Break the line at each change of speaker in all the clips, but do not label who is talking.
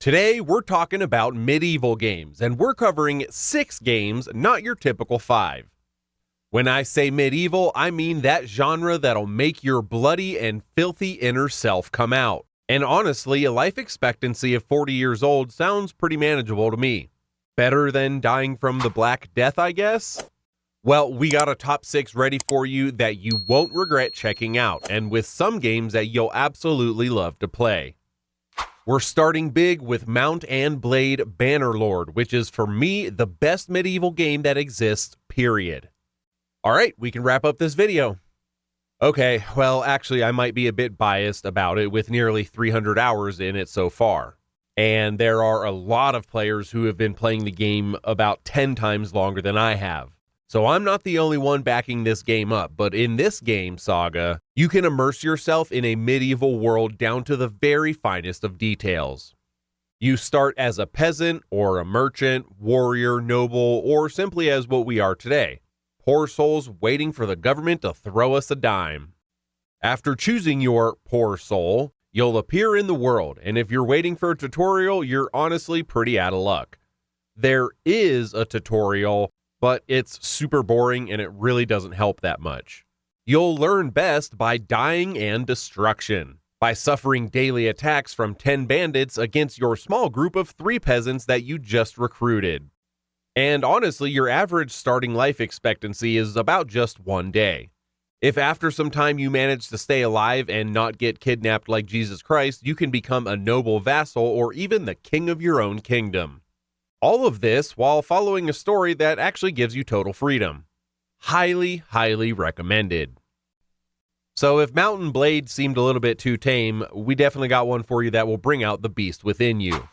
Today, we're talking about medieval games, and we're covering 6 games, not your typical 5. When I say medieval, I mean that genre that'll make your bloody and filthy inner self come out. And honestly, a life expectancy of 40 years old sounds pretty manageable to me. Better than dying from the Black Death, I guess? Well, we got a top 6 ready for you that you won't regret checking out, and with some games that you'll absolutely love to play. We're starting big with Mount and Blade Bannerlord, which is for me the best medieval game that exists, period. Alright, we can wrap up this video. Okay, well actually I might be a bit biased about it with nearly 300 hours in it so far. And there are a lot of players who have been playing the game about 10 times longer than I have. So I'm not the only one backing this game up, but in this game saga, you can immerse yourself in a medieval world down to the very finest of details. You start as a peasant or a merchant, warrior, noble, or simply as what we are today, poor souls waiting for the government to throw us a dime. After choosing your poor soul, you'll appear in the world, and if you're waiting for a tutorial, you're honestly pretty out of luck. There is a tutorial, but it's super boring and it really doesn't help that much. You'll learn best by dying and destruction, by suffering daily attacks from 10 bandits against your small group of 3 peasants that you just recruited. And honestly, your average starting life expectancy is about just 1 day. If after some time you manage to stay alive and not get kidnapped like Jesus Christ, you can become a noble vassal or even the king of your own kingdom. All of this while following a story that actually gives you total freedom. Highly, highly recommended. So if Mount and Blade seemed a little bit too tame, we definitely got one for you that will bring out the beast within you.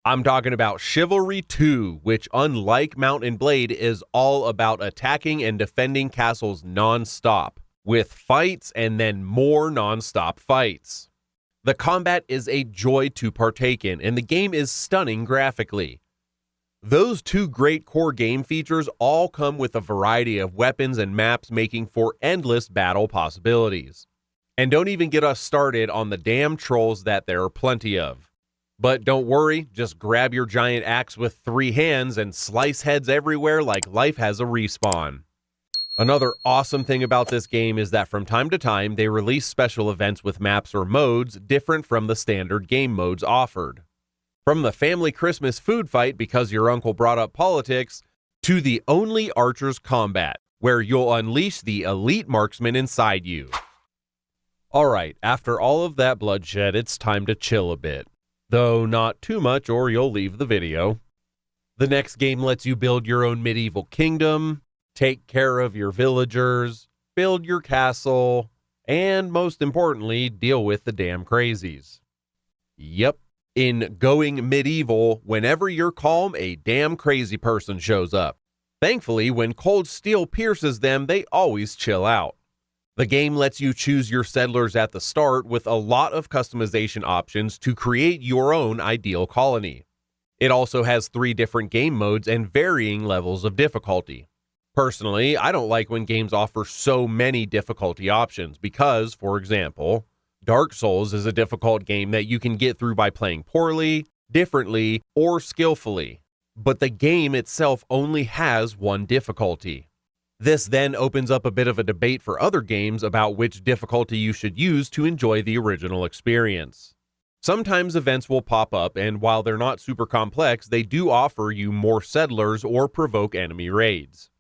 I'm talking about Chivalry 2, which unlike Mount and Blade is all about attacking and defending castles non-stop, with fights and then more non-stop fights. The combat is a joy to partake in, and the game is stunning graphically. Those 2 great core game features all come with a variety of weapons and maps, making for endless battle possibilities. And don't even get us started on the damn trolls that there are plenty of. But don't worry, just grab your giant axe with 3 hands and slice heads everywhere like life has a respawn. Another awesome thing about this game is that from time to time they release special events with maps or modes different from the standard game modes offered. From the family Christmas food fight because your uncle brought up politics, to the only archer's combat, where you'll unleash the elite marksman inside you. Alright, after all of that bloodshed, it's time to chill a bit. Though not too much or you'll leave the video. The next game lets you build your own medieval kingdom, take care of your villagers, build your castle, and most importantly, deal with the damn crazies. Yep. In going medieval, whenever you're calm, a damn crazy person shows up. Thankfully, when cold steel pierces them, they always chill out. The game lets you choose your settlers at the start with a lot of customization options to create your own ideal colony. It also has 3 different game modes and varying levels of difficulty. Personally, I don't like when games offer so many difficulty options because, for example, Dark Souls is a difficult game that you can get through by playing poorly, differently, or skillfully, but the game itself only has 1 difficulty. This then opens up a bit of a debate for other games about which difficulty you should use to enjoy the original experience. Sometimes events will pop up, and while they're not super complex, they do offer you more settlers or provoke enemy raids.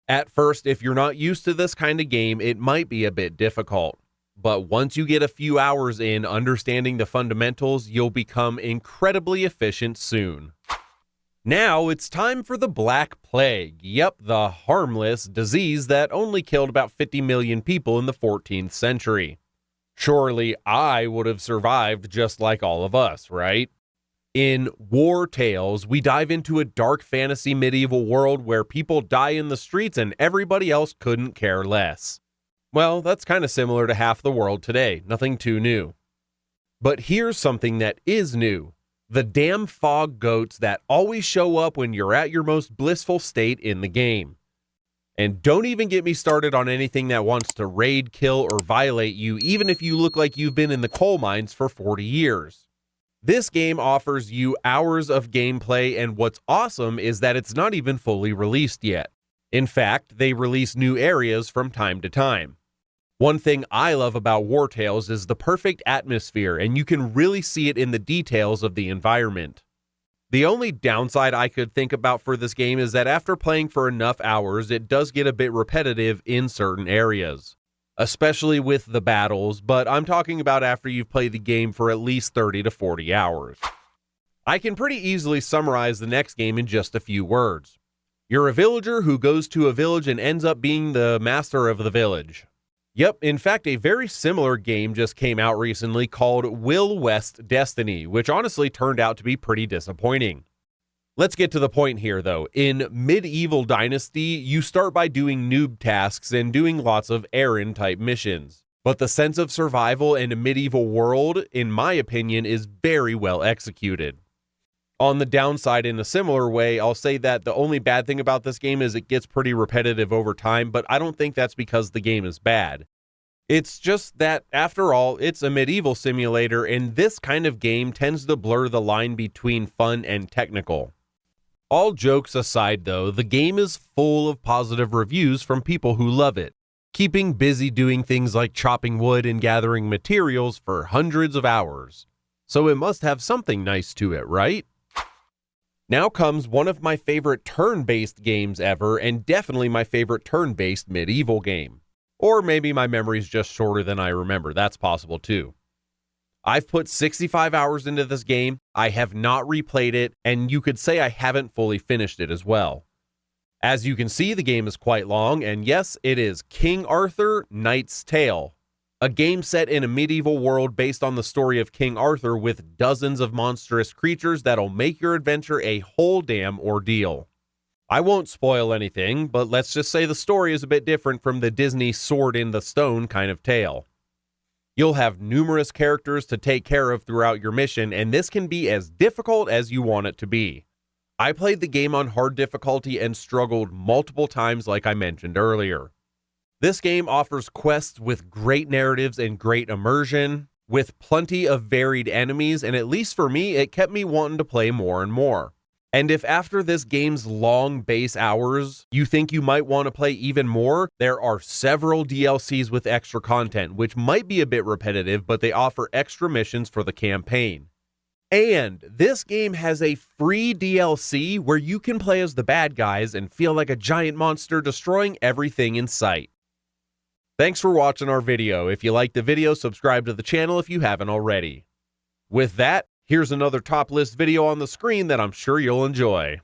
At first, if you're not used to this kind of game, it might be a bit difficult. But once you get a few hours in understanding the fundamentals, you'll become incredibly efficient soon. Now it's time for the Black Plague. Yep, the harmless disease that only killed about 50 million people in the 14th century. Surely I would have survived just like all of us, right? In Wartales, we dive into a dark fantasy medieval world where people die in the streets and everybody else couldn't care less. Well, that's kind of similar to half the world today, nothing too new. But here's something that is new. The damn fog goats that always show up when you're at your most blissful state in the game. And don't even get me started on anything that wants to raid, kill, or violate you, even if you look like you've been in the coal mines for 40 years. This game offers you hours of gameplay, and what's awesome is that it's not even fully released yet. In fact, they release new areas from time to time. One thing I love about Wartales is the perfect atmosphere, and you can really see it in the details of the environment. The only downside I could think about for this game is that after playing for enough hours, it does get a bit repetitive in certain areas, especially with the battles, but I'm talking about after you've played the game for at least 30 to 40 hours. I can pretty easily summarize the next game in just a few words. You're a villager who goes to a village and ends up being the master of the village. Yep, in fact, a very similar game just came out recently called Will West Destiny, which honestly turned out to be pretty disappointing. Let's get to the point here, though. In medieval Dynasty, you start by doing noob tasks and doing lots of errand-type missions. But the sense of survival in a medieval world, in my opinion, is very well executed. On the downside, in a similar way, I'll say that the only bad thing about this game is it gets pretty repetitive over time, but I don't think that's because the game is bad. It's just that, after all, it's a medieval simulator, and this kind of game tends to blur the line between fun and technical. All jokes aside, though, the game is full of positive reviews from people who love it, keeping busy doing things like chopping wood and gathering materials for hundreds of hours. So it must have something nice to it, right? Now comes one of my favorite turn-based games ever, and definitely my favorite turn-based medieval game. Or maybe my memory's just shorter than I remember, that's possible too. I've put 65 hours into this game, I have not replayed it, and you could say I haven't fully finished it as well. As you can see, the game is quite long, and yes, it is King Arthur: Knight's Tale. A game set in a medieval world based on the story of King Arthur with dozens of monstrous creatures that'll make your adventure a whole damn ordeal. I won't spoil anything, but let's just say the story is a bit different from the Disney sword in the stone kind of tale. You'll have numerous characters to take care of throughout your mission, and this can be as difficult as you want it to be. I played the game on hard difficulty and struggled multiple times like I mentioned earlier. This game offers quests with great narratives and great immersion, with plenty of varied enemies, and at least for me, it kept me wanting to play more and more. And if after this game's long base hours, you think you might want to play even more, there are several DLCs with extra content, which might be a bit repetitive, but they offer extra missions for the campaign. And this game has a free DLC where you can play as the bad guys and feel like a giant monster destroying everything in sight. Thanks for watching our video. If you liked the video, subscribe to the channel if you haven't already. With that, here's another top list video on the screen that I'm sure you'll enjoy.